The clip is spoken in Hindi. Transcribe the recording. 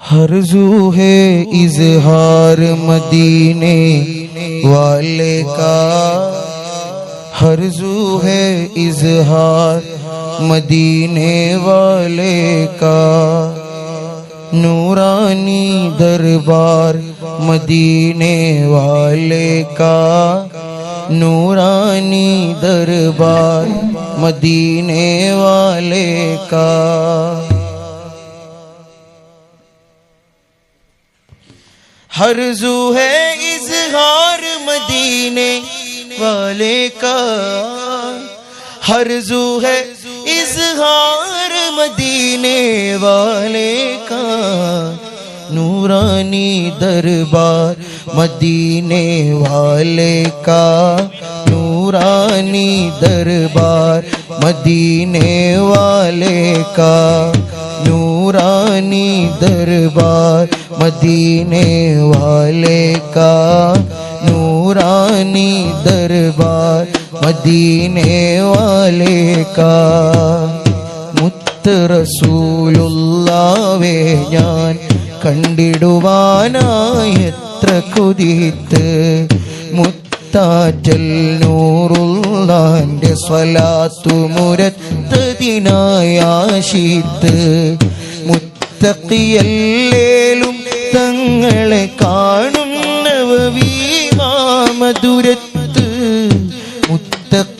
हर्जू है इजहार मदीने वाले का, हर्जू है इजहार मदीने वाले का। नूरानी दरबार मदीने वाले का, नूरानी दरबार मदीने वाले का। हर्जू है इज़हार मदीने वाले का, हर्जू है इज़हार मदीने वाले का। नूरानी दरबार मदीने वाले का, नूरानी दरबार मदीने वाले का। नूरानी दरबार मदीने वाले का, नूरानी दरबार मदीने वाले का। മുത്ത് റസൂലുള്ളാവേ ഞാൻ കണ്ടിടുവാനായി എത്ര കൊതിത്ത്, മുത്താറ്റൽ നൂറുള്ളാന്റെ സ്വലാത്തു മുരത്തതിനായി ആശിത്ത്. മുത്തഖിയല്ലേലും തങ്ങളെ കാണുന്നവ വീമാമധുരത്ത് മുത്തഖി